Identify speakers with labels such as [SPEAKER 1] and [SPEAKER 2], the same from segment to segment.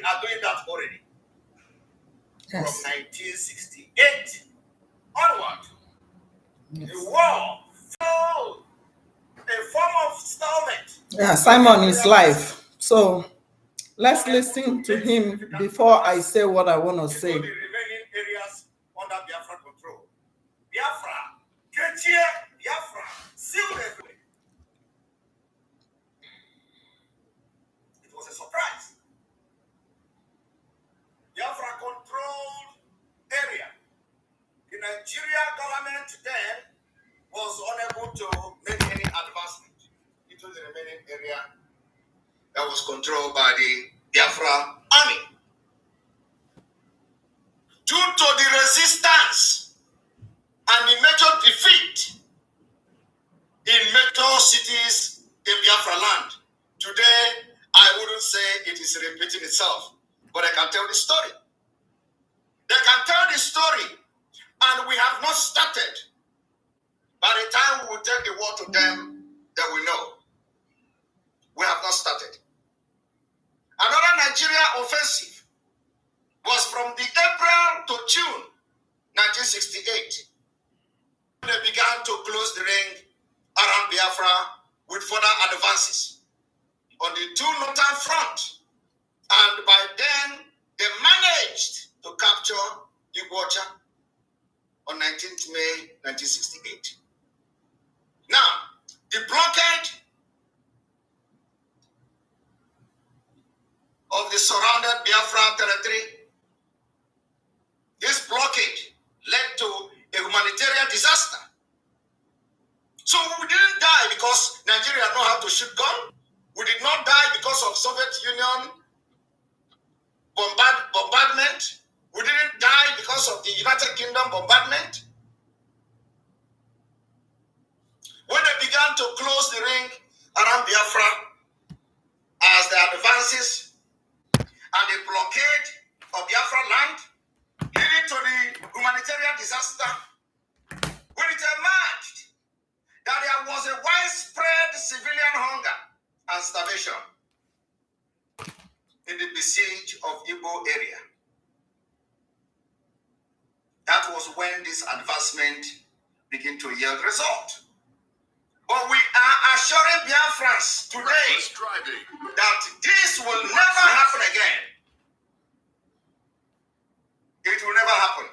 [SPEAKER 1] are doing that already.
[SPEAKER 2] Yes.
[SPEAKER 1] From 1968 onward, the war fell a form of stalemate.
[SPEAKER 2] Yeah, Simon is live. So let's listen to him before I say what I want to say.
[SPEAKER 1] The remaining areas under Biafra control. Biafra, Kechie, Biafra, sealed everywhere. It was a surprise. Biafra controlled area. The Nigerian government then was unable to make any advancement into the remaining area that was controlled by the Biafra army. Due to the resistance and the major defeat in major cities in Biafra land, today I wouldn't say it is repeating itself, but I can tell the story. They can tell the story, and we have not started. By the time we will take the word to them, they will know. We have not started. Another Nigeria offensive was from the April to June 1968. They began to close the ring around Biafra with further advances on the two northern front. And by then, they managed to capture Iguacha on 19th May 1968. Now, the blockade of the surrounded Biafra territory, this blockade led to a humanitarian disaster. So we didn't die because Nigeria know how to shoot gun. We did not die because of Soviet Union bombardment. We didn't die because of the United Kingdom bombardment. When they began to close the ring around Biafra as the advances and the blockade of Biafra land, leading to the humanitarian disaster, when it emerged that there was a widespread civilian hunger and starvation in the besieged of Igbo area. That was when this advancement began to yield result. But we are assuring Biafrans today that this will never happen again. It will never happen.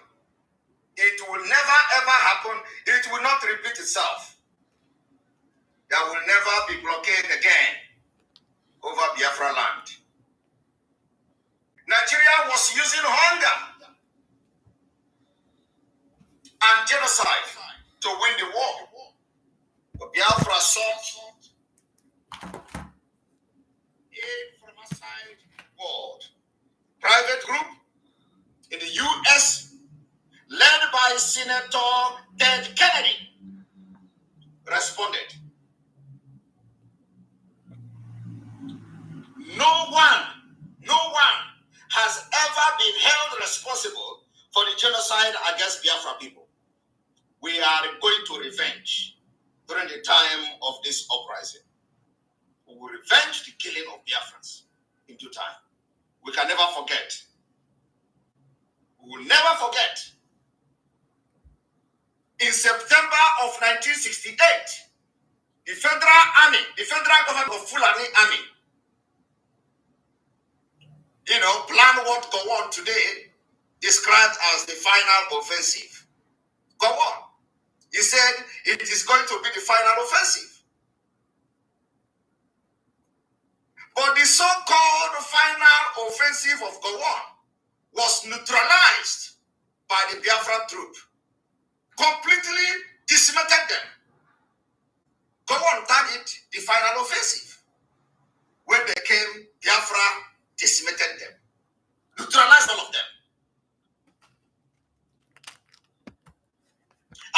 [SPEAKER 1] It will never ever happen. It will not repeat itself. There will never be blockade again over Biafra land. Nigeria was using hunger and genocide to win the war. But Biafra sought aid from outside the world. Private group in the U.S. led by Senator Ted Kennedy responded. No one has ever been held responsible for the genocide against Biafra people. We are going to revenge during the time of this uprising. We will revenge the killing of Biafrans in due time. We can never forget. We will never forget. In September of 1968, the federal army, the federal government of Fulani army, plan what go on today, described as the final offensive. Go on. He said it is going to be the final offensive. But the so-called final offensive of Gowon was neutralized by the Biafran troop. Completely decimated them. Gowon termed it the final offensive. When they came, Biafra decimated them. Neutralized all of them.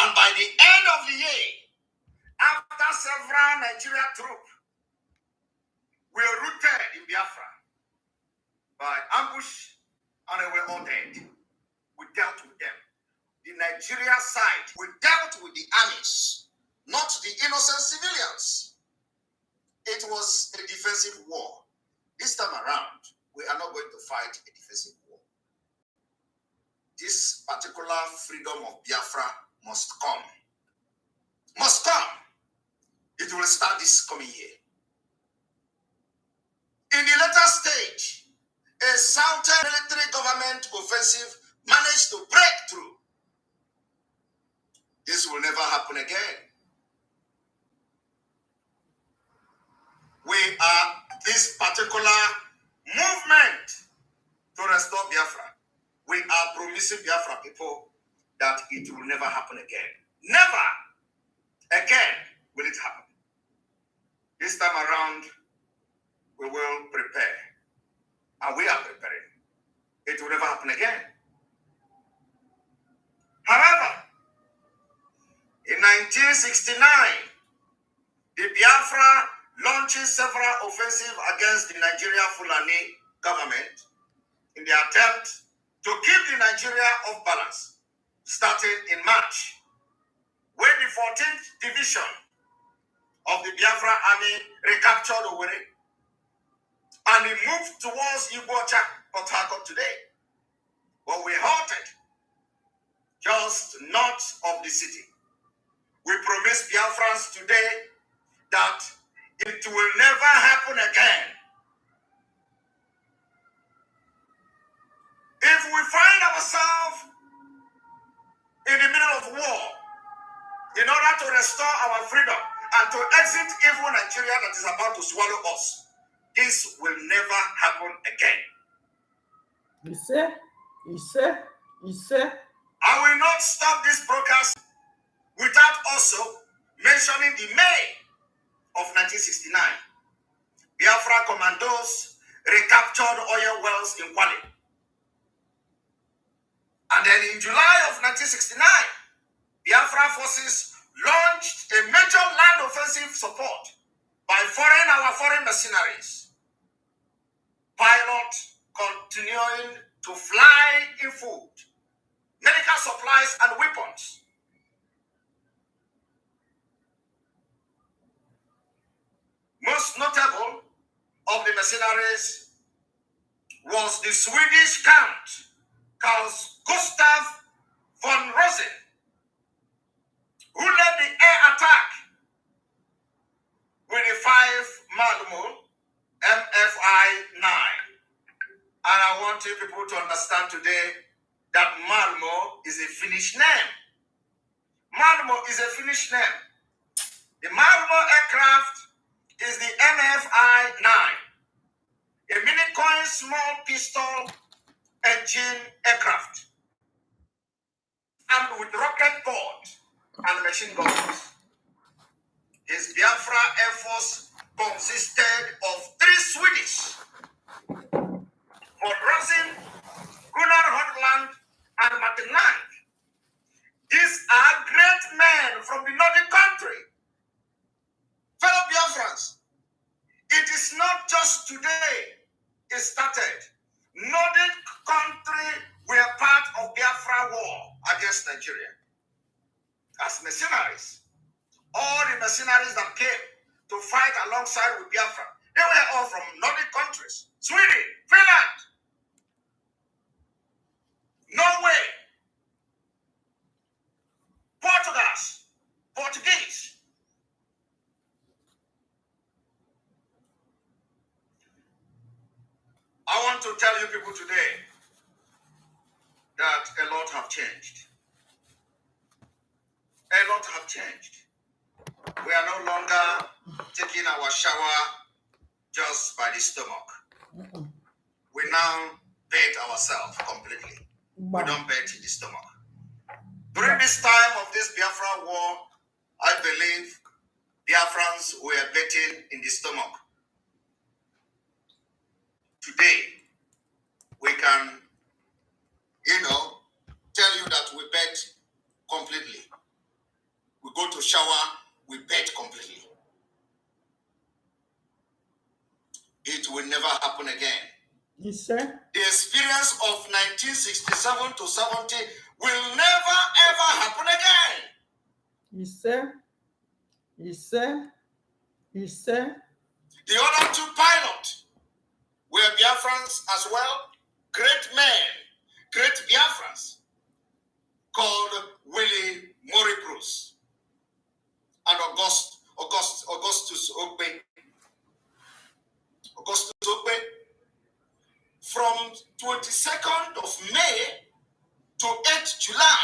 [SPEAKER 1] And by the end of the year, after several Nigerian troops were rooted in Biafra by ambush and they were all dead, we dealt with them. The Nigeria side, we dealt with the armies, not the innocent civilians. It was a defensive war. This time around, we are not going to fight a defensive war. This particular freedom of Biafra must come. Must come. It will start this coming year. In the later stage, a southern military government offensive managed to break through. This will never happen again. We are this particular movement to restore Biafra. We are promising Biafra people that it will never happen again. Never again will it happen. This time around, we will prepare. And we are preparing. It will never happen again. However, in 1969, the Biafra launches several offensives against the Nigeria Fulani government in the attempt to keep the Nigeria off balance, starting in March, when the 14th Division of the Biafra Army recaptured Owerri, and it moved towards Iguacha, Port Harcourt today. But we halted just north of the city. We promise Biafrans today that it will never happen again. If we find ourselves in the middle of war, in order to restore our freedom and to exit evil Nigeria that is about to swallow us, this will never happen again.
[SPEAKER 2] You say.
[SPEAKER 1] I will not stop this broadcast without also mentioning the May of 1969. Biafra commandos recaptured oil wells in Kwale. And then in July of 1969, Biafra forces launched a major land offensive support by our foreign mercenaries. Pilot continuing to fly in food, medical supplies, and weapons. Most notable of the mercenaries was the Swedish Count Carl Gustav von Rosen, who led the air attack with a 5 Malmo MFI-9. And I want you people to understand today that Malmo is a Finnish name. Malmo is a Finnish name. The Malmo aircraft is the MFI-9, a mini-coin small pistol engine aircraft, armed with rocket board and machine guns. His Biafra Air Force consisted of 3 Swedish, von Rosen, Gunnar Hodland, and Martin Lang. These are great men from the Nordic country. Fellow Biafrans, it is not just today it started. Nordic country were part of Biafra war against Nigeria as mercenaries. All the mercenaries that came to fight alongside with Biafra, they were all from Nordic countries. Sweden, Finland, Norway, Portuguese. I want to tell you people today that a lot have changed. A lot have changed. We are no longer taking our shower just by the stomach. We now bathe ourselves completely. We don't bathe in the stomach. During this time of this Biafra war, I believe Biafrans were bathing in the stomach. Today, we can, tell you that we bathe completely. We go to shower, we bathe completely. It will never happen again.
[SPEAKER 2] Yes, sir.
[SPEAKER 1] The experience of 1967 to 70 will never ever happen again.
[SPEAKER 2] Yes, sir. Yes, sir. Yes, sir.
[SPEAKER 1] The other 2 pilots were Biafrans as well. Great men, great Biafrans, called Willie Murray Bruce and Augustus Ogbe. Augustus Ogbe. From 22nd of May to 8th July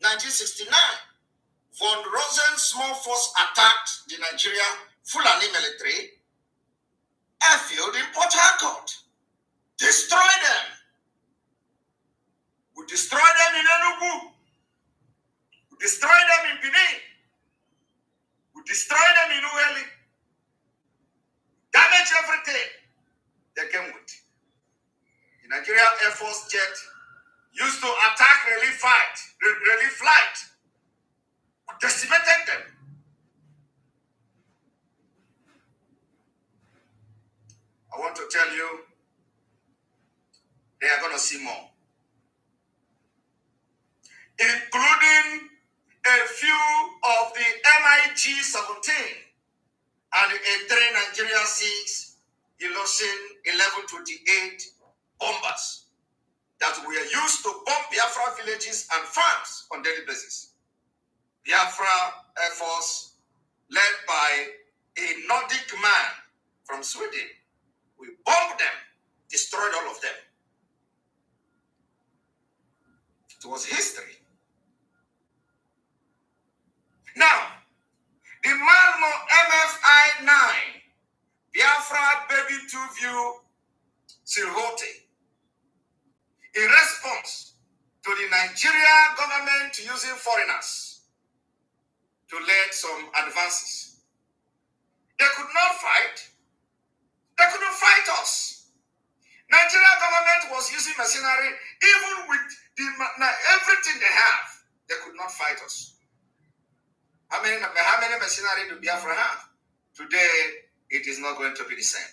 [SPEAKER 1] 1969, von Rosen's small force attacked the Nigeria Fulani military airfield in Port Harcourt. Destroyed them. We destroyed them in Enugu. We destroyed them in Benin. We destroyed them in Ueli. Damage everything they came with. The Nigeria Air Force jet used to attack relief flight. We decimated them. I want to tell you, they are going to see more. Including a few of the MiG-17 and A-3 Nigeria 6 Ilosin 1128 bombers that were used to bomb Biafra villages and farms on daily basis. Biafra Air Force, led by a Nordic man from Sweden, we bombed them, destroyed all of them. It was history. Now, the Malmo MFI-9 Biafra Baby 2 View Silhote, in response to the Nigeria government using foreigners to lead some advances. They could not fight. They couldn't fight us. Nigeria government was using mercenary, even with everything they have. They could not fight us. How many mercenary do Biafra have? Today, it is not going to be the same.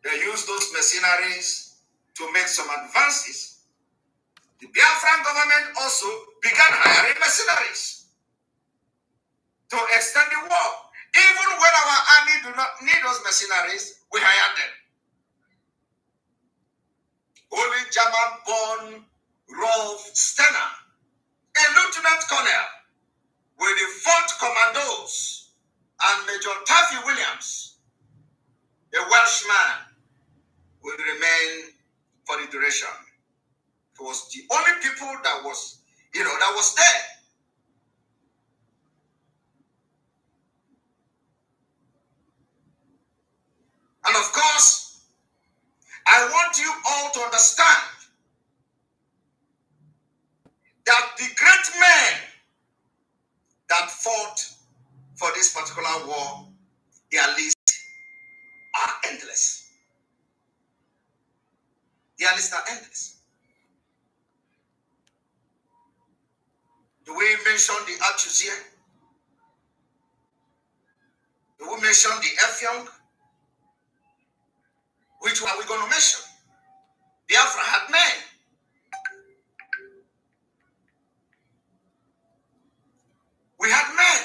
[SPEAKER 1] They use those mercenaries to make some advances. The Biafran government also began hiring mercenaries to extend the war. Even when our army do not need those mercenaries, we hire them. Only German-born Rolf Stenner, a lieutenant colonel with the 4th Commandos, and Major Taffy Williams, a Welshman, will remain for the duration. It was the only people that was there. And of course, I want you all to understand that the great men that fought for this particular war, their lists are endless. Their lists are endless. Do we mention the Althusser? Do we mention the Effiong? Which one are we going to mention? Biafra had men. We had men.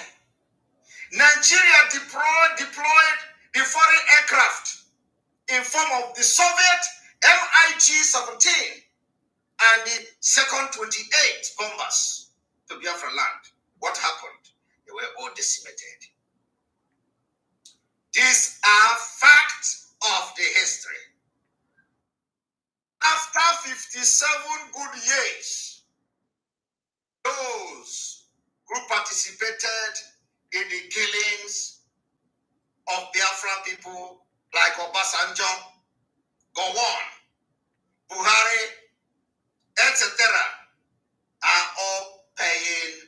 [SPEAKER 1] Nigeria deployed the foreign aircraft in form of the Soviet MiG-17 and the second 28 bombers to Biafra land. What happened? They were all decimated. These are facts of the history. After 57 good years, those who participated in the killings of Biafra people like Obasanjo, Gowon, Buhari, etc., are all paying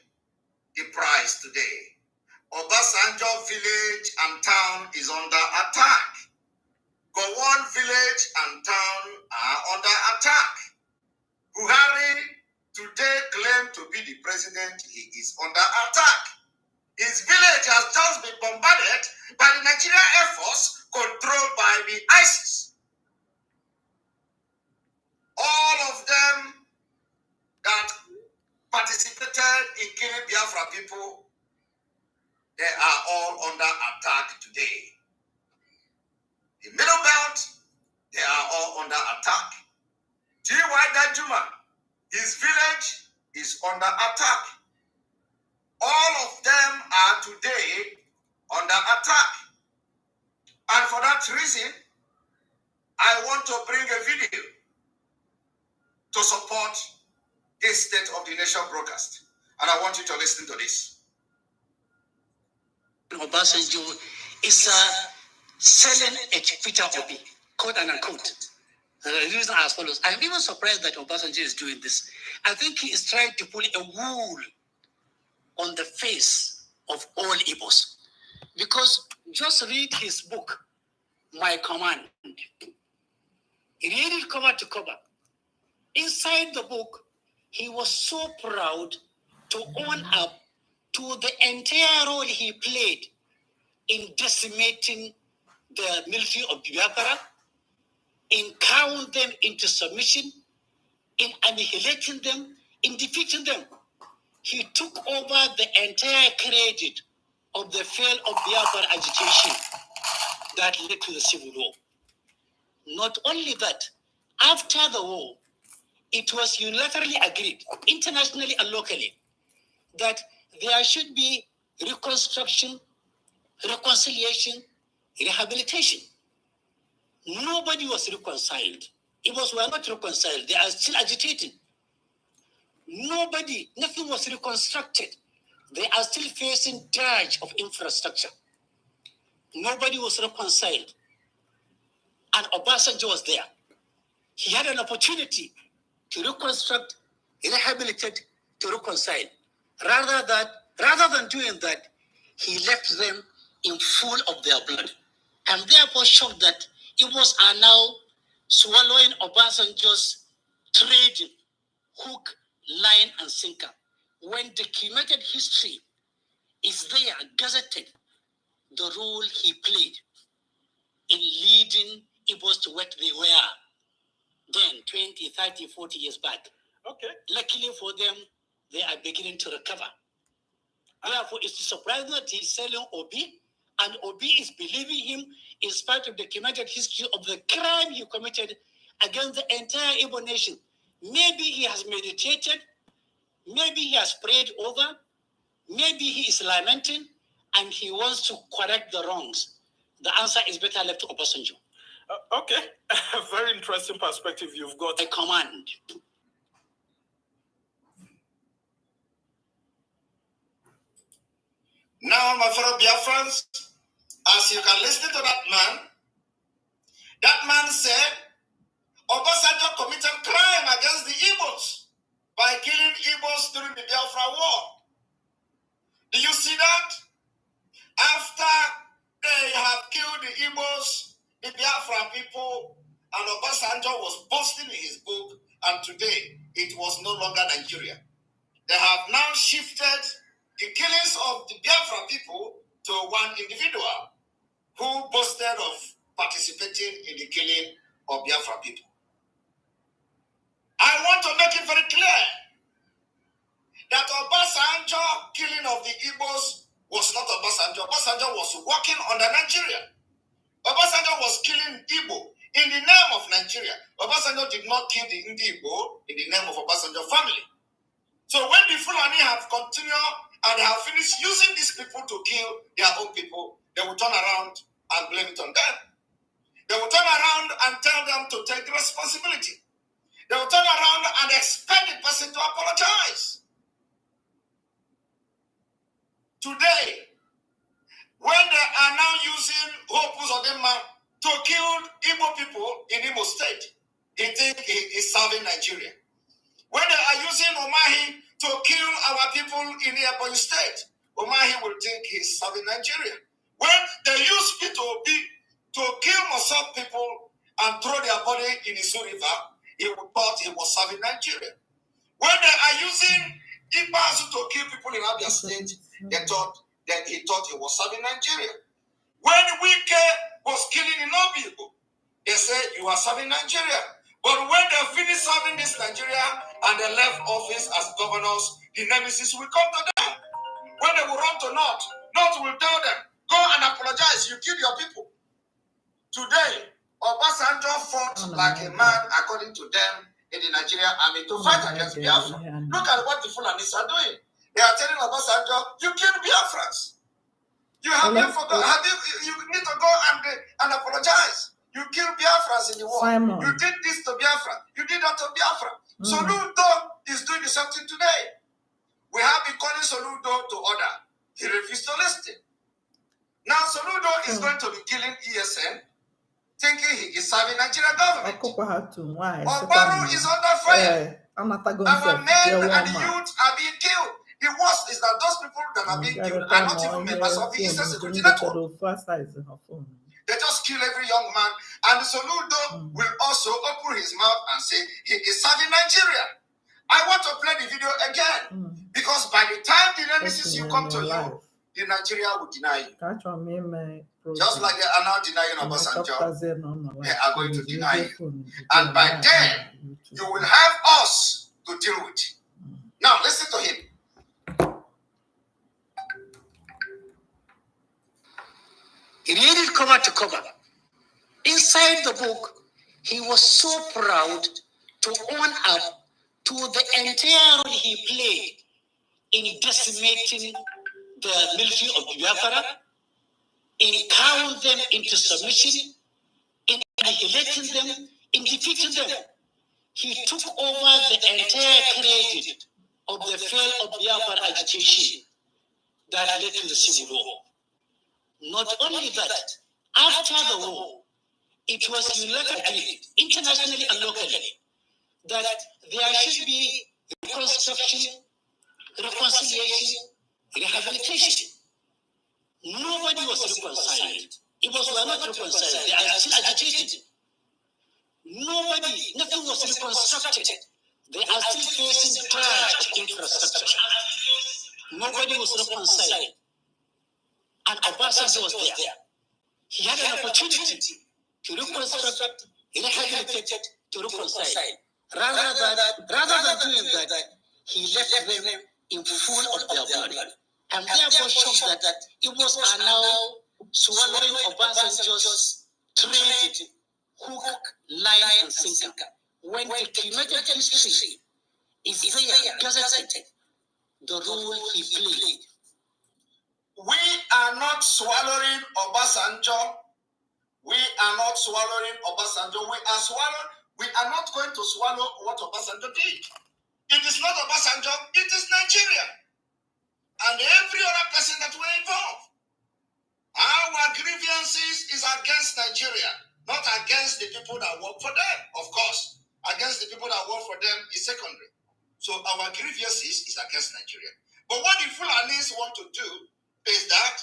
[SPEAKER 1] the price today. Obasanjo village and town is under attack. Gowon village and town are under attack. Buhari today claimed to be the president. He is under attack. His village has just been bombarded by the Nigeria Air Force controlled by the ISIS. All of them that participated in killing Biafra people, they are all under attack today. The Middle Belt, they are all under attack. G.Y. Danjuma, his village is under attack. All of them are today under attack. And for that reason, I want to bring a video to support this State of the Nation broadcast. And I want you to listen to this.
[SPEAKER 3] Obasanjo is selling a Peter Obi, quote and unquote. The reason as follows. I'm even surprised that Obasanjo is doing this. I think he is trying to pull a wool on the face of all Igbos. Because just read his book, My Command. Read it cover to cover. Inside the book, he was so proud to own up to the entire role he played in decimating the military of Biafra, in cowing them into submission, in annihilating them, in defeating them. He took over the entire credit of the fail of Biafra agitation that led to the civil war. Not only that, after the war, it was unilaterally agreed, internationally and locally, that there should be reconstruction, reconciliation, rehabilitation. Nobody was reconciled. Igbos were not reconciled. They are still agitating. Nothing was reconstructed. They are still facing charge of infrastructure. Nobody was reconciled. And Obasanjo was there. He had an opportunity to reconstruct, rehabilitate, to reconcile. Rather than doing that, he left them in full of their blood. I'm therefore shocked that Igbos are now swallowing Obasanjo's trading hook, line, and sinker. When documented history is there, gazetted, the role he played in leading Igbos to what they were then, 20, 30, 40 years back. Okay. Luckily for them, they are beginning to recover. Therefore, it's surprising that he's selling Obi, and Obi is believing him in spite of the documented history of the crime he committed against the entire Igbo nation. Maybe he has meditated, maybe he has prayed over, maybe he is lamenting, and he wants to correct the wrongs. The answer is better left to Obasanjo. Okay, very interesting perspective you've got. A command.
[SPEAKER 1] Now, my fellow Biafrans, as you can listen to that man said, Obasanjo committed crime against the Igbos by killing Igbos during the Biafra War. Do you see that? After they have killed the Igbos, the Biafra people, and Obasanjo was boasting in his book, and today it was no longer Nigeria. They have now shifted the killings of the Biafra people to one individual who boasted of participating in the killing of Biafra people. I want to make it very clear that Obasanjo killing of the Igbos was not Obasanjo. Obasanjo was working under Nigeria. Obasanjo was killing Igbo in the name of Nigeria. Obasanjo did not kill the Igbo in the name of Obasanjo family. So when the Fulani have continued and they have finished using these people to kill their own people, they will turn around and blame it on them. They will turn around and tell them to take the responsibility. They will turn around and expect the person to apologize. Today, when they are now using Hope Uzodinma to kill Igbo people in Imo State, he thinks he is serving Nigeria. When they are using Umahi to kill our people in Ebonyi State, Umahi will think he's serving Nigeria. When they use P2B to kill Mossad people and throw their body in the Isu River, he thought he was serving Nigeria. When they are using Ibazu to kill people in Abia State, he thought he was serving Nigeria. When Wike was killing in Obibo, they said you are serving Nigeria. But when they finished serving this Nigeria and they left office as governors, the nemesis will come to them. When they will run to North will tell them, go and apologize, you killed your people. Today, Obasanjo fought like a man, according to them, in the Nigerian army to fight against Biafra. Look at what the Fulanis are doing. They are telling Obasanjo, you killed Biafrans. You have you need to go and apologize. You killed Biafrans in the war.
[SPEAKER 2] Simon.
[SPEAKER 1] You did this to Biafra. You did that to Biafra. Soludo is doing something today. We have been calling Soludo to order. He refused to listen. Now Soludo is going to be killing ESN, thinking he is serving Nigerian government. Obaru is under fire. Our men and the youth are being killed. The worst is that those people that are being killed are not even members of the Eastern Security Network. They just kill every young man. And Soludo will also open his mouth and say he is serving Nigeria. I want to play the video again. Because by the time the nemesis you come to you, the Nigeria will deny you. Just like they are now denying Obasanjo, they are going to deny you. And by then, you will have us to deal with. Now, listen to him.
[SPEAKER 3] He read it cover to cover. Inside the book, he was so proud to own up to the entire role he played in decimating the military of Biafra, in cowing them into submission, in annihilating them, in defeating them. He took over the entire credit of the fail of Biafra agitation that led to the civil war. Not only that, after the war, it was unilaterally agreed, internationally and locally, that there should be reconstruction, reconciliation, rehabilitation. Nobody was reconciled. It was not reconciled. They are still agitated. Nothing was reconstructed. They are still facing trash infrastructure. Nobody was reconciled. And Obasanjo was there. He had an opportunity to reconstruct, rehabilitate, to reconcile. Rather than doing that, he left them in full of their blood. And therefore showed that it was now swallowing Obasanjo's trade, hook, line, and sinker. When the documented history is there, gazetted, the role he played.
[SPEAKER 1] We are not swallowing Obasanjo. We are not swallowing Obasanjo. We are not going to swallow what Obasanjo did. It is not Obasanjo, it is Nigeria. And every other person that were involved. Our grievances is against Nigeria, not against the people that work for them, of course. Against the people that work for them is secondary. So our grievances is against Nigeria. But what the Fulanis want to do is that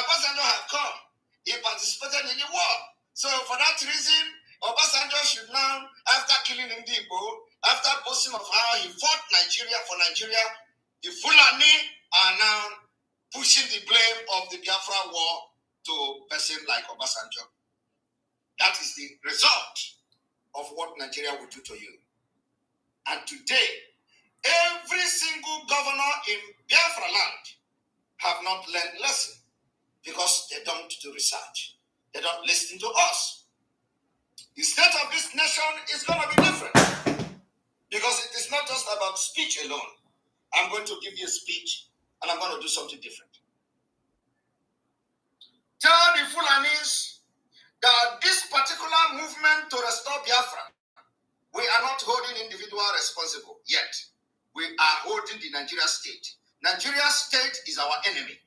[SPEAKER 1] Obasanjo have come. He participated in the war. So for that reason, Obasanjo should now, after killing Indigo, after boasting of how he fought Nigeria for Nigeria, the Fulani are now pushing the blame of the Biafra war to a person like Obasanjo. That is the result of what Nigeria will do to you. And today, every single governor in Biafra land have not learned lesson because they don't do research. They don't listen to us. The state of this nation is going to be different because it is not just about speech alone. I'm going to give you a speech and I'm going to do something different. Tell the Fulanis that this particular movement to restore Biafra, we are not holding individual responsible yet. We are holding the Nigeria state. Nigeria state is our enemy.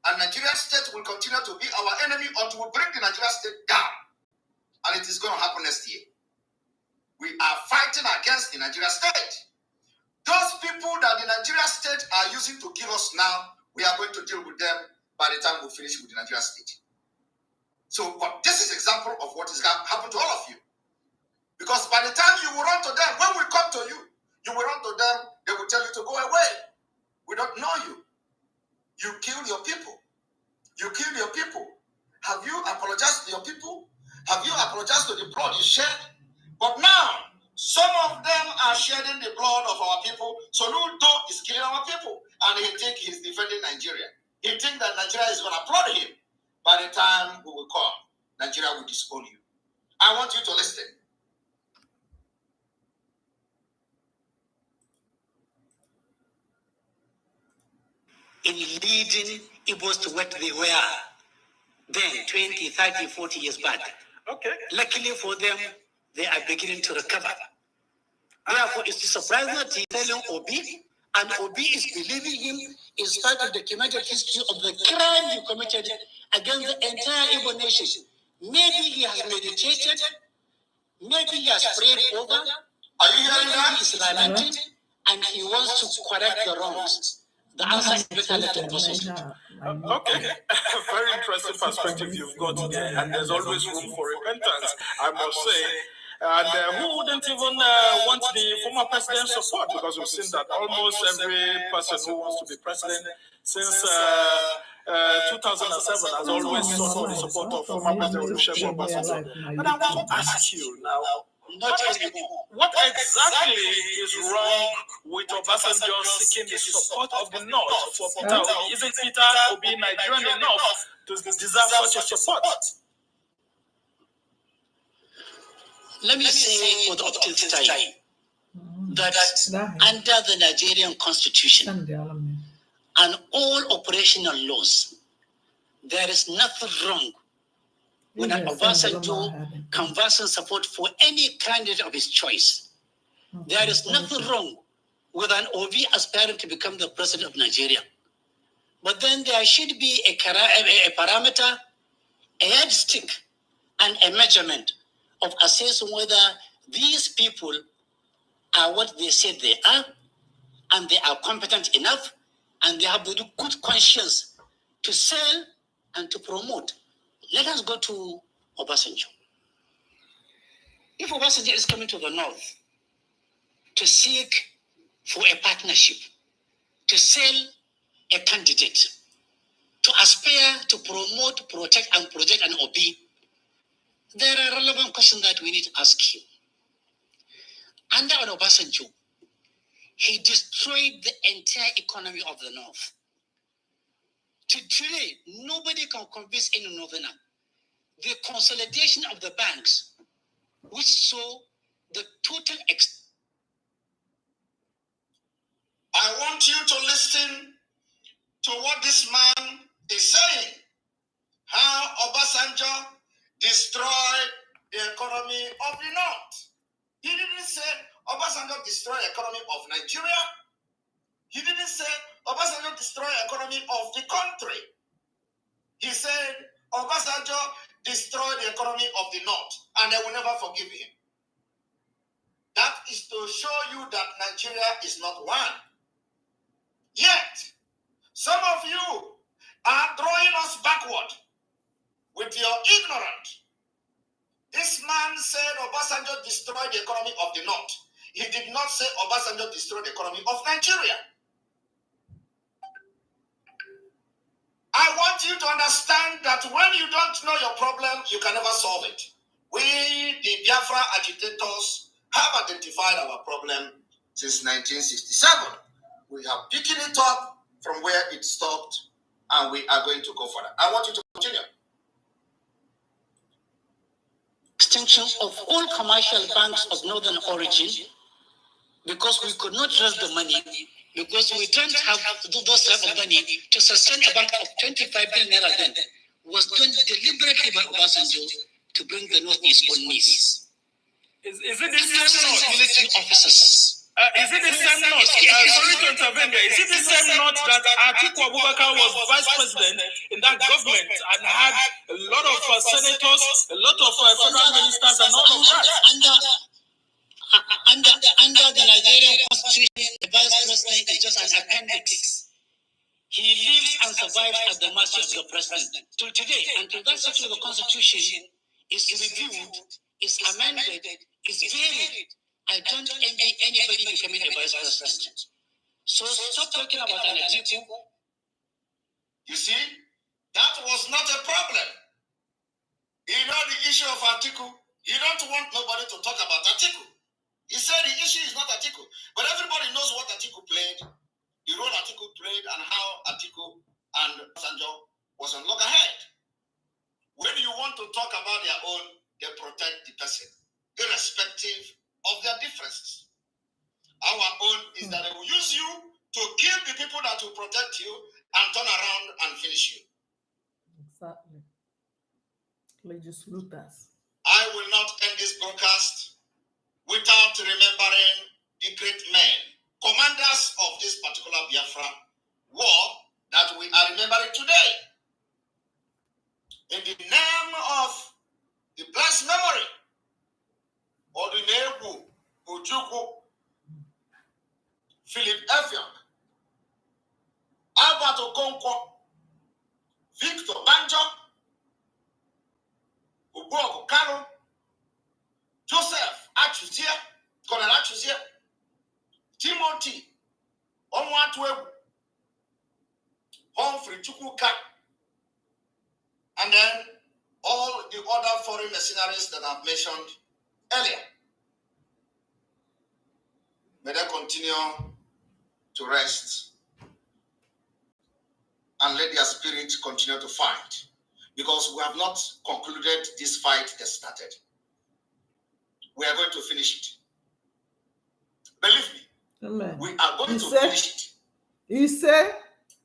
[SPEAKER 1] And Nigeria state will continue to be our enemy until we bring the Nigeria state down. And it is going to happen next year. We are fighting against the Nigeria state. Those people that the Nigeria state are using to kill us now, we are going to deal with them by the time we finish with the Nigeria state. So, but this is an example of what is going to happen to all of you. Because by the time you will run to them, when we come to you, you will run to them, they will tell you to go away. We don't know you. You killed your people. You killed your people. Have you apologized to your people? Have you apologized to the blood you shed? But now, some of them are shedding the blood of our people. So Ludo is killing our people. And he thinks he's defending Nigeria. He thinks that Nigeria is going to applaud him by the time we will come. Nigeria will disown you. I want you to listen.
[SPEAKER 3] In leading Igbos to what they were then, 20, 30, 40 years back. Okay. Luckily for them, they are beginning to recover. Therefore, it's surprising that he's telling Obi, and Obi is believing him in spite of the documented history of the crime he committed against the entire Igbo nation. Maybe he has meditated, maybe he has prayed over.
[SPEAKER 1] Are you hearing that?
[SPEAKER 3] He is lamenting, and he wants to correct the wrongs. The answer is better let it proceed.
[SPEAKER 4] Okay, very interesting perspective you've got there, and there's always room for repentance, I must say. And who wouldn't even want the former president's support? Because we've seen that almost every person who wants to be president since 2007 has always sought the support of former President Olusegun Obasanjo. But I want to ask you now,
[SPEAKER 3] Not anymore.
[SPEAKER 4] what exactly is wrong with Obasanjo seeking the support of the North for Peter Obi? Isn't Peter Obi Nigerian enough to deserve such a support?
[SPEAKER 3] Let me say for the optimist time that under the Nigerian constitution and all operational laws, there is nothing wrong when an Obasanjo canvassing support for any candidate of his choice. There is nothing wrong with an Obi aspiring to become the president of Nigeria. But then there should be a parameter, a yardstick, and a measurement of assessing whether these people are what they say they are, and they are competent enough, and they have the good conscience to sell and to promote. Let us go to Obasanjo. If Obasanjo is coming to the North to seek for a partnership, to sell a candidate, to aspire to promote, protect, and project an Obi, there are relevant questions that we need to ask him. Under Obasanjo, he destroyed the entire economy of the North. Today, nobody can convince any Northerner. The consolidation of the banks, which saw the total
[SPEAKER 1] I want you to listen to what this man is saying. How Obasanjo destroyed the economy of the North. He didn't say Obasanjo destroyed the economy of Nigeria. He didn't say Obasanjo destroyed the economy of the country. He said Obasanjo destroyed the economy of the North, and they will never forgive him. That is to show you that Nigeria is not one. Yet, some of you are throwing us backward with your ignorance. This man said Obasanjo destroyed the economy of the North. He did not say Obasanjo destroyed the economy of Nigeria. I want you to understand that when you don't know your problem, you can never solve it. We, the Biafra agitators, have identified our problem since 1967. We have picked it up from where it stopped, and we are going to go further. I want you to continue.
[SPEAKER 3] extinction of all commercial banks of northern origin, because we could not raise the money, because we don't have those type of money to sustain a bank of 25 billion naira then, was done deliberately by Obasanjo to bring the Northeast on knees.
[SPEAKER 4] Is it the same
[SPEAKER 3] military officers?
[SPEAKER 4] Is it the same note? Sorry to intervene there. Is it the same note that Atiku Abubakar was vice president in that government and had a lot of senators, a lot of federal ministers, and all of that?
[SPEAKER 3] Under the Nigerian constitution, the vice president is just an appendix. He lives and survives at the mercy of the president. Till today, until that section of the constitution is reviewed, is amended, is varied, I don't envy anybody becoming a vice president. So stop talking about an Atiku.
[SPEAKER 1] You see, that was not a problem. You know the issue of Atiku. You don't want nobody to talk about Atiku. He said the issue is not Atiku, but everybody knows what Atiku played, the role Atiku played, and how Atiku and Obasanjo was on loggerhead. When you want to talk about their own, they protect the person, irrespective of their differences. Our own is that they will use you to kill the people that will protect you and turn around and finish you.
[SPEAKER 2] Exactly. Legislators.
[SPEAKER 1] I will not end this broadcast without remembering the great men, commanders of this particular Biafra war that we are remembering today. In the name of the blessed memory of the Nebu, Ojukwu, Philip Effiong, Albert Okonkwo, Victor Banjo, Ugo Kano, Joseph Achuzie, Colonel Achuzie, Timothy Onwatwebu, Humphrey Chukwuka, and then all the other foreign mercenaries that I've mentioned earlier. May they continue to rest and let their spirit continue to fight, because we have not concluded this fight that started. We are going to finish it. Believe me,
[SPEAKER 2] Amen.
[SPEAKER 1] we are going to finish it.
[SPEAKER 2] You say?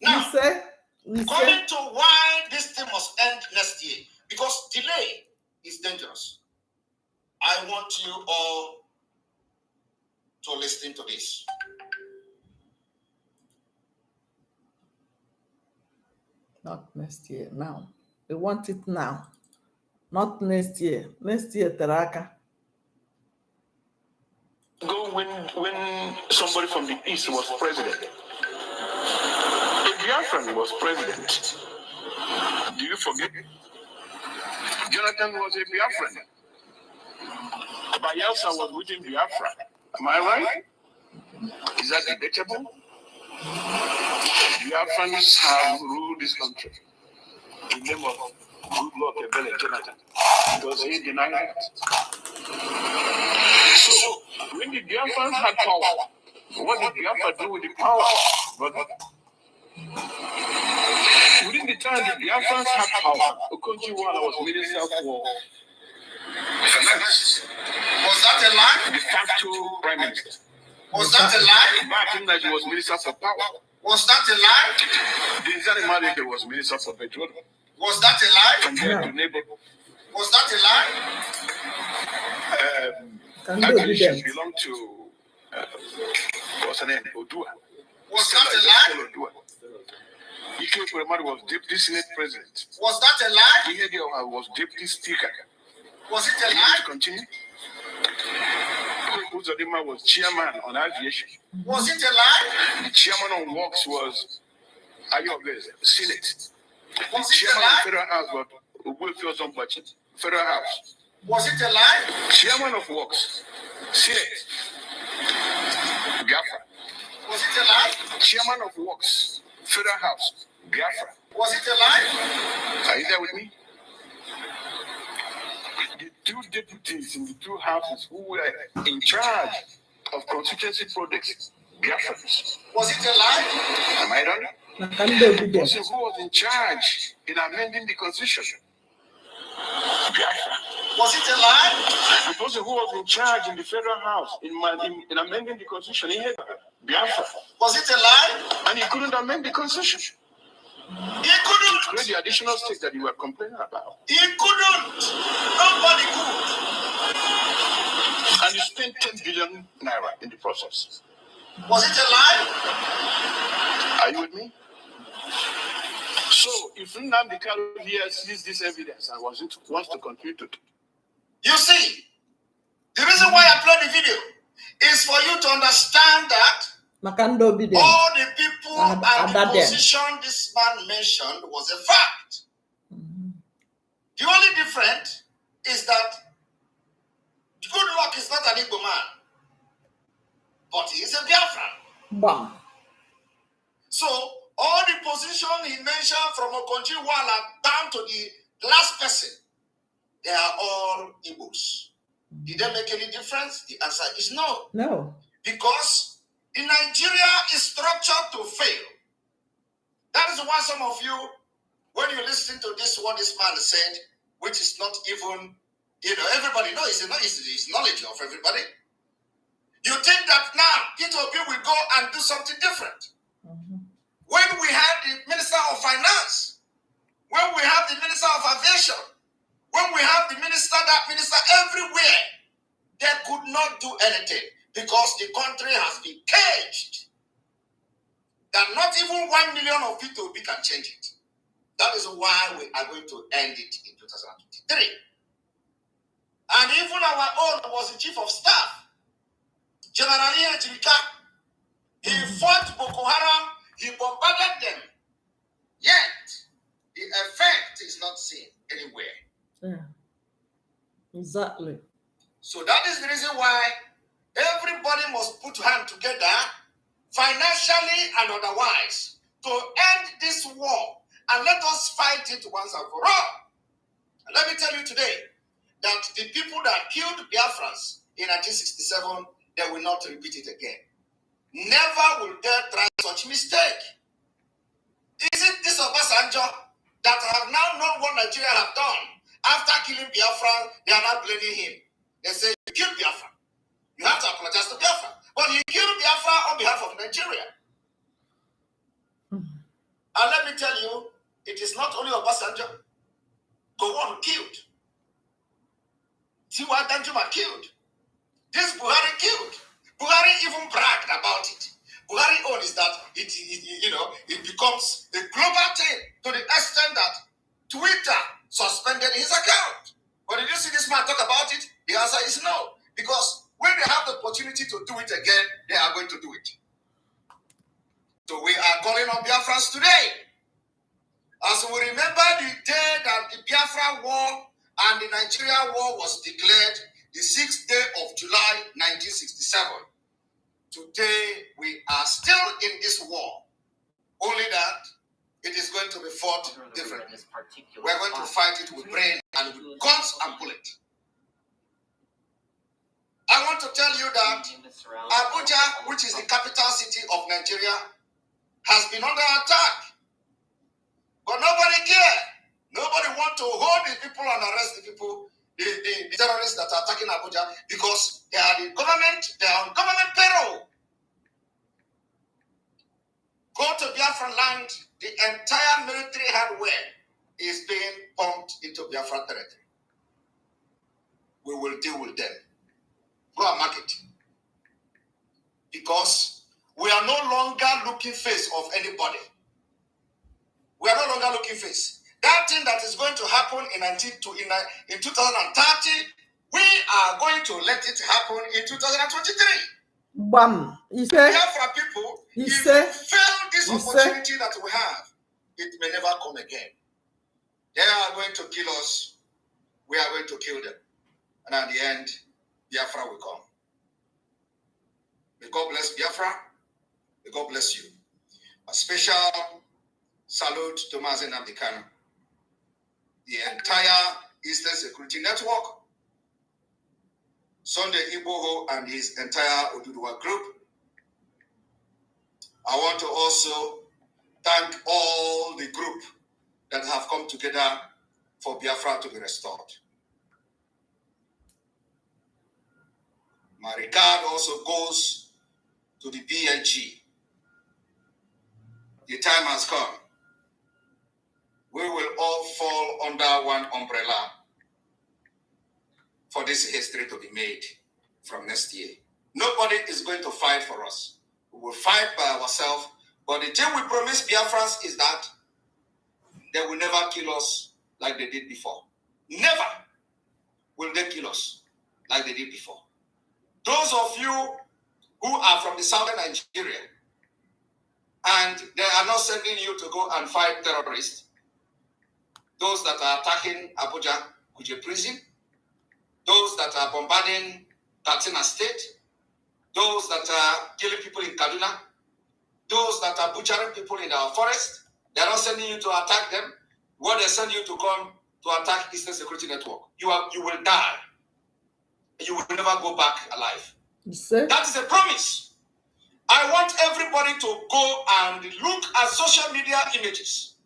[SPEAKER 1] Now,
[SPEAKER 2] coming
[SPEAKER 1] to why this thing must end next year, because delay is dangerous. I want you all to listen to this.
[SPEAKER 2] Not next year, now. They want it now. Not next year. Next year, Teraka.
[SPEAKER 4] Go when somebody from the East was president. A Biafran was president. Do you forget? Jonathan was a Biafran. Bayelsa was within Biafra. Am I right? Is that debatable? Biafrans have ruled this country in the name of good luck, Ebele Jonathan, because he denied it. So, when the Biafrans had power, what did Biafra do with the power? But within the time the Biafrans had power, Okonjo-Iweala was Minister for Finance.
[SPEAKER 1] Was that a lie?
[SPEAKER 4] De facto Prime Minister.
[SPEAKER 1] Was that a lie?
[SPEAKER 4] Back in that he was Minister for Power.
[SPEAKER 1] Was that a lie?
[SPEAKER 4] Dinzani Madike was Minister for Petroleum.
[SPEAKER 1] Was that a lie?
[SPEAKER 4] Compared to neighbor.
[SPEAKER 1] Was that a lie?
[SPEAKER 4] Actually, she belonged to what's her name? Odua.
[SPEAKER 1] Was that a lie?
[SPEAKER 4] Odua. Ike Kuremadu was Deputy Senate President.
[SPEAKER 1] Was that a lie?
[SPEAKER 4] Indegenious was Deputy Speaker.
[SPEAKER 1] Was it a lie?
[SPEAKER 4] To continue. Uzodimma was Chairman on Aviation.
[SPEAKER 1] Was it a lie?
[SPEAKER 4] The Chairman on Works was Ayobez, Senate.
[SPEAKER 1] Was
[SPEAKER 4] The
[SPEAKER 1] it a
[SPEAKER 4] Chairman
[SPEAKER 1] lie?
[SPEAKER 4] of Federal House was Ugwefio Budget, Federal House.
[SPEAKER 1] Was it a lie?
[SPEAKER 4] Chairman of Works, Senate, Biafra.
[SPEAKER 1] Was it a lie?
[SPEAKER 4] Chairman of Works, Federal House, Biafra.
[SPEAKER 1] Was it a lie?
[SPEAKER 4] Are you there with me? The two deputies in the two houses who were in charge of constituency projects, Biafrans.
[SPEAKER 1] Was it a lie?
[SPEAKER 4] Am I done? The person who was in charge in amending the constitution, Biafra.
[SPEAKER 1] Was it a lie?
[SPEAKER 4] The person who was in charge in the federal house in amending the constitution, Biafra.
[SPEAKER 1] Was it a lie?
[SPEAKER 4] And he couldn't amend the constitution.
[SPEAKER 1] He couldn't.
[SPEAKER 4] Create the additional state that you were complaining about.
[SPEAKER 1] He couldn't. Nobody could.
[SPEAKER 4] And you spent 10 billion naira in the process.
[SPEAKER 1] Was it a lie?
[SPEAKER 4] Are you with me? So, if Nnamdi Kanu here sees this evidence and wants to continue to,
[SPEAKER 1] you see, the reason why I played the video is for you to understand that all the people and the position this man mentioned was a fact. The only difference is that good luck is not an Igbo man, but he is a Biafran.
[SPEAKER 2] Bam. So
[SPEAKER 1] all the position he mentioned from Okonjo-Iweala down to the last person, they are all Igbos. Did they make any difference? The answer is no.
[SPEAKER 2] No.
[SPEAKER 1] Because the Nigeria is structured to fail. That is why some of you, when you listen to this, what this man said, which is not even, everybody knows, it's knowledge of everybody. You think that now Peter Obi will go and do something different. When we have the Minister of Finance, when we have the Minister of Aviation, when we have the minister, that minister everywhere, they could not do anything because the country has been caged. That not even 1 million of Peter Obi can change it. That is why we are going to end it in 2023. And even our own was the chief of staff, General Ejirika. He fought Boko Haram, he bombarded them. Yet, the effect is not seen anywhere.
[SPEAKER 2] Yeah, exactly.
[SPEAKER 1] So that is the reason why everybody must put hands together, financially and otherwise, to end this war. And let us fight it once and for all. And let me tell you today that the people that killed Biafrans in 1967, they will not repeat it again. Never will they try such mistake. Is it this Obasanjo that have now known what Nigeria have done? After killing Biafra, they are not blaming him. They say, you killed Biafra. You have to apologize to Biafra. But he killed Biafra on behalf of Nigeria. And let me tell you, it is not only Obasanjo, the one who killed. Tiwa Danjuma killed. This Buhari killed. Buhari even bragged about it. Buhari own is that it becomes a global thing to the extent that Twitter suspended his account. But did you see this man talk about it? The answer is no. Because when they have the opportunity to do it again, they are going to do it. So we are calling on Biafrans today. As we remember the day that the Biafra War and the Nigeria War was declared, the 6th day of July 1967. Today, we are still in this war. Only that it is going to be fought differently. We're going to fight it with brain and with guns and bullets. I want to tell you that Abuja, which is the capital city of Nigeria, has been under attack. But nobody cares. Nobody wants to hold the people and arrest the people, the terrorists that are attacking Abuja, because they are the government, they are on government payroll. Go to Biafra land, the entire military hardware is being pumped into Biafra territory. We will deal with them. Go and mark it. Because we are no longer looking face of anybody. We are no longer looking face. That thing that is going to happen in 2030, we are going to let it happen in 2023.
[SPEAKER 2] Bam. He said,
[SPEAKER 1] Biafra people,
[SPEAKER 2] he
[SPEAKER 1] if
[SPEAKER 2] said,
[SPEAKER 1] we fail this opportunity that we have, it may never come again. They are going to kill us. We are going to kill them. And at the end, Biafra will come. May God bless Biafra. May God bless you. A special salute to Mazen Abdikano, the entire Eastern Security Network, Sunday Igboho and his entire Oduduwa group. I want to also thank all the group that have come together for Biafra to be restored. My regard also goes to the BNG. The time has come. We will all fall under one umbrella for this history to be made from next year. Nobody is going to fight for us. We will fight by ourselves. But the thing we promise Biafrans is that they will never kill us like they did before. Never will they kill us like they did before. Those of you who are from the southern Nigeria and they are not sending you to go and fight terrorists, those that are attacking Abuja, Kuje prison, those that are bombarding Katsina State, those that are killing people in Kaduna, those that are butchering people in our forest, they are not sending you to attack them. What they send you to come to attack Eastern Security Network, you will die. You will never go back alive. That is a promise. I want everybody to go and look at social media images.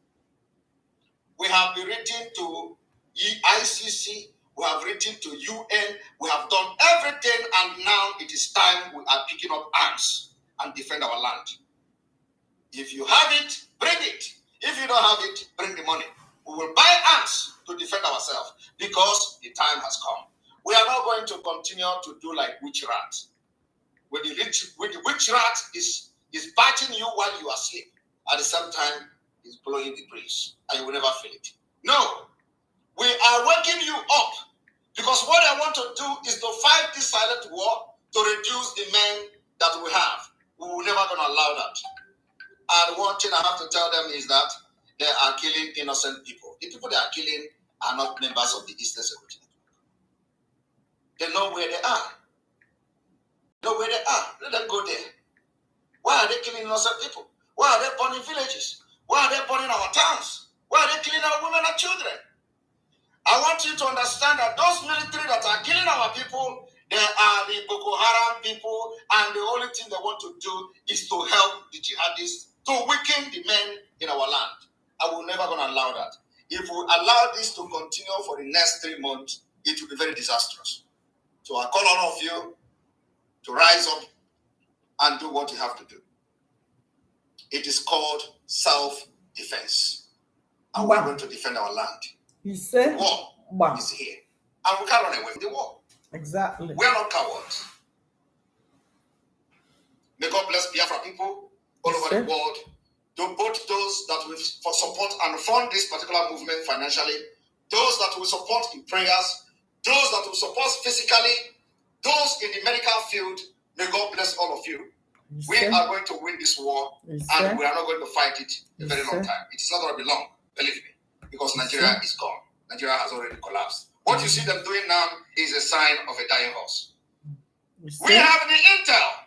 [SPEAKER 1] We have been reading to ICC, we have written to UN, we have done everything, and now it is time we are picking up arms and defend our land. If you have it, bring it. If you don't have it, bring the money. We will buy arms to defend ourselves because the time has come. We are not going to continue to do like witch rat. When the witch rat is biting you while you are asleep, at the same time, it's blowing the breeze, and you will never feel it. No, we are waking you up because what I want to do is to fight this silent war to reduce the men that we have. We will never going to allow that. And one thing I have to tell them is that they are killing innocent people. The people they are killing are not members of the Eastern Security Network. They know where they are. Let them go there. Why are they killing innocent people? Why are they burning villages? Why are they burning our towns? Why are they killing our women and children? I want you to understand that those military that are killing our people, they are the Boko Haram people, and the only thing they want to do is to help the jihadists to weaken the men in our land. I will never going to allow that. If we allow this to continue for the next 3 months, it will be very disastrous. So I call on all of you to rise up and do what you have to do. It is called self-defense. And we're going to defend our land.
[SPEAKER 2] You said
[SPEAKER 1] war is here. And we can't run away from the war.
[SPEAKER 2] Exactly.
[SPEAKER 1] We are not cowards. May God bless Biafra people all over the world. To both those that will support and fund this particular movement financially, those that will support in prayers, those that will support physically, those in the medical field, may God bless all of you. We are going to win this war, and we are not going to fight it a very long time. It is not going to be long, believe me, because Nigeria is gone. Nigeria has already collapsed. What you see them doing now is a sign of a dying horse. We have the intel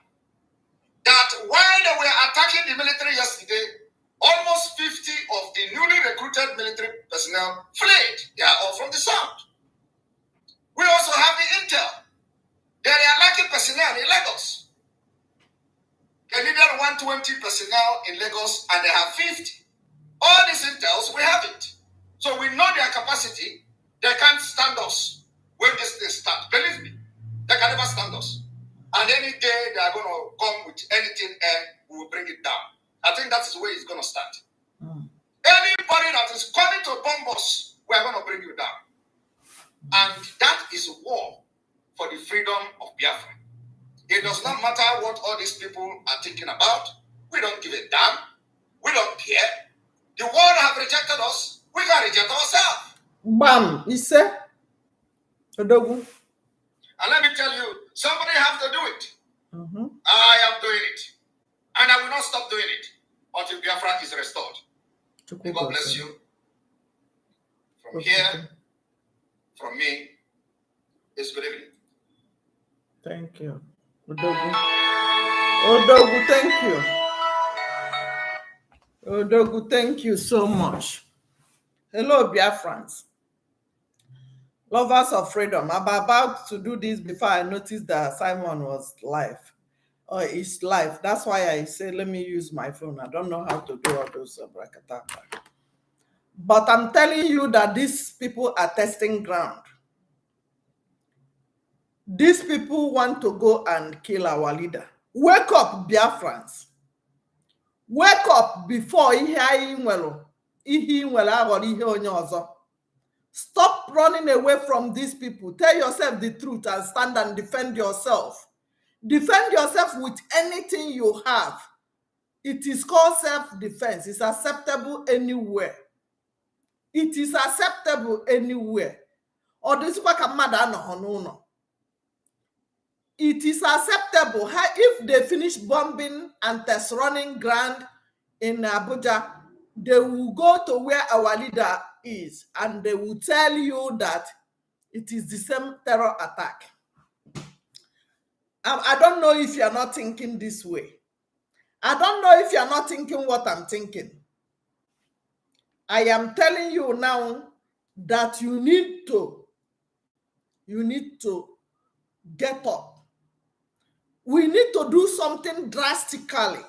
[SPEAKER 1] that while they were attacking the military yesterday, almost 50 of the newly recruited military personnel fled. They are all from the south. We also have the intel that they are lacking personnel in Lagos. They needed 120 personnel in Lagos and they have 50. All these intels, we have it. So we know their capacity. They can't stand us when this thing starts. Believe me, they can never stand us. And any day they are going to come with anything and we will bring it down. I think that is the way it's going to start. Anybody that is coming to bomb us, we are going to bring you down. And that is war for the freedom of Biafra. It does not matter what all these people are thinking about. We don't give a damn. We don't care. The world have rejected us. We can reject ourselves.
[SPEAKER 2] Bam, he said.
[SPEAKER 1] And let me tell you, somebody have to do it. I am doing it. And I will not stop doing it until Biafra is restored. May God bless you. From here, from me, it's good evening.
[SPEAKER 2] Thank you. Odogu. Odogu, thank you. Odogu, thank you so much. Hello, Biafrans. Lovers of freedom. I'm about to do this before I noticed that Simon was live. Or it's live. That's why I say, let me use my phone. I don't know how to do all those abracadabra. But I'm telling you that these people are testing ground. These people want to go and kill our leader. Wake up, Biafrans. Wake up before Stop running away from these people. Tell yourself the truth and stand and defend yourself. Defend yourself with anything you have. It is called self-defense. It's acceptable anywhere. It is acceptable anywhere. Or this it is acceptable. If they finish bombing and test running ground in Abuja, they will go to where our leader is and they will tell you that it is the same terror attack. I don't know if you're not thinking this way. I don't know if you're not thinking what I'm thinking. I am telling you now that you need to get up. We need to do something drastically.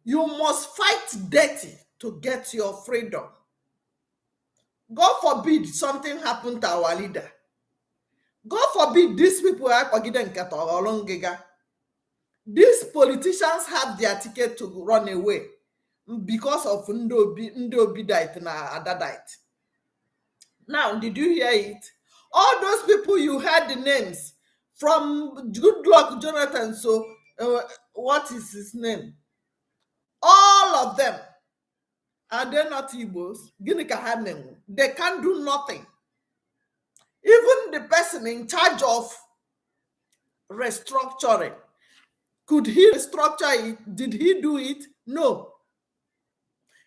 [SPEAKER 2] You must fight dirty to get your freedom. God forbid something happened to our leader. God forbid these people are these politicians have their ticket to run away because of Ndobidite and Adadite. Now, did you hear it? All those people you heard the names from Good Luck Jonathan. So, what is his name? All of them, are they not Igbos? They can't do nothing. Even the person in charge of restructuring, could he restructure it? Did he do it? No.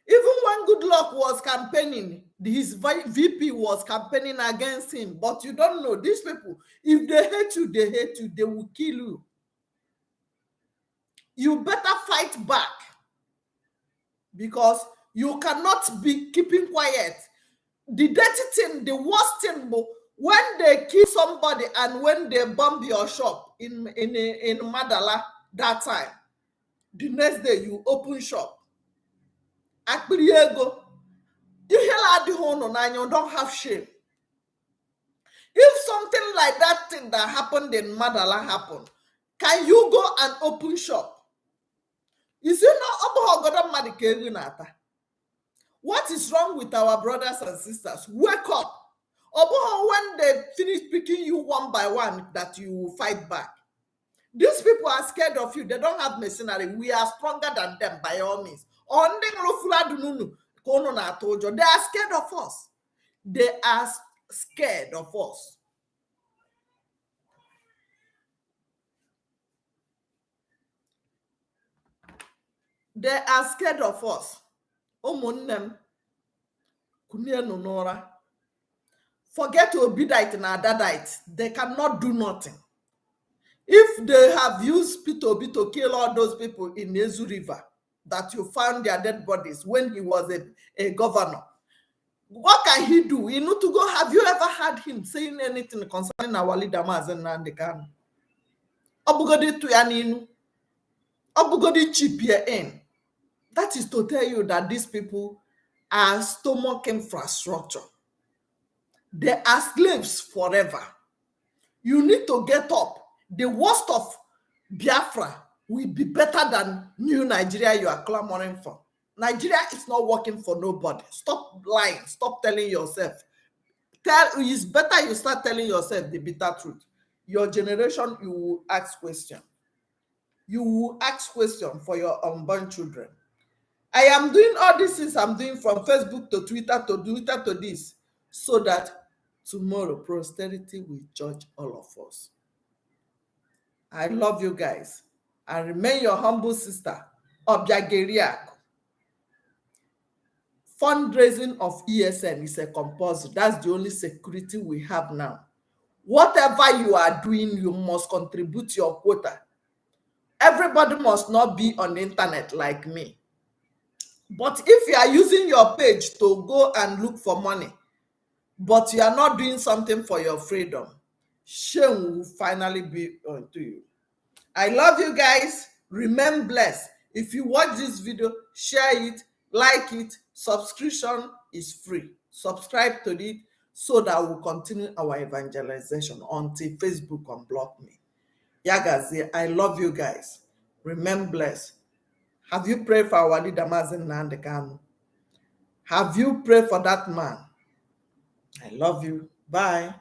[SPEAKER 2] Even when Good Luck was campaigning, his VP was campaigning against him. But you don't know, these people, if they hate you, they hate you, they will kill you. You better fight back, because you cannot be keeping quiet. The dirty thing, the worst thing, when they kill somebody and when they bomb your shop in Madala that time, the next day you open shop. Akpiriego, you don't have shame. If something like that thing that happened in Madala happened, can you go and open shop? You see, what is wrong with our brothers and sisters? Wake up. When they finish picking you one by one, that you will fight back. These people are scared of you. They don't have mercenary. We are stronger than them by all means. They are scared of us. They are scared of us. They are scared of us. Forget Obidite and Adadite. They cannot do nothing. If they have used Peter Obi to kill all those people in Ezu River, that you found their dead bodies when he was a governor, what can he do? Have you ever heard him saying anything concerning our leader Mazen Nandekan? Obugodi to Yaninu. Obugodi chip here in. That is to tell you that these people are stomach infrastructure. They are slaves forever. You need to get up. The worst of Biafra will be better than new Nigeria you are clamoring for. Nigeria is not working for nobody. Stop lying. Stop telling yourself. It's better you start telling yourself the bitter truth. Your generation, you will ask questions. You will ask questions for your unborn children. I am doing all these things I'm doing from Facebook to Twitter to this, so that tomorrow posterity will judge all of us. I love you guys. I remain your humble sister, Obiageriak. Fundraising of ESN is a compulsory. That's the only security we have now. Whatever you are doing, you must contribute your quota. Everybody must not be on the internet like me. But if you are using your page to go and look for money, but you are not doing something for your freedom, shame will finally be onto you. I love you guys. Remain blessed. If you watch this video, share it, like it. Subscription is free. Subscribe to it so that we'll continue our evangelization until Facebook unblock me. Yagazi, I love you guys. Remain blessed. Have you prayed for our leader Mazen Nandekanu? Have you prayed for that man? I love you. Bye.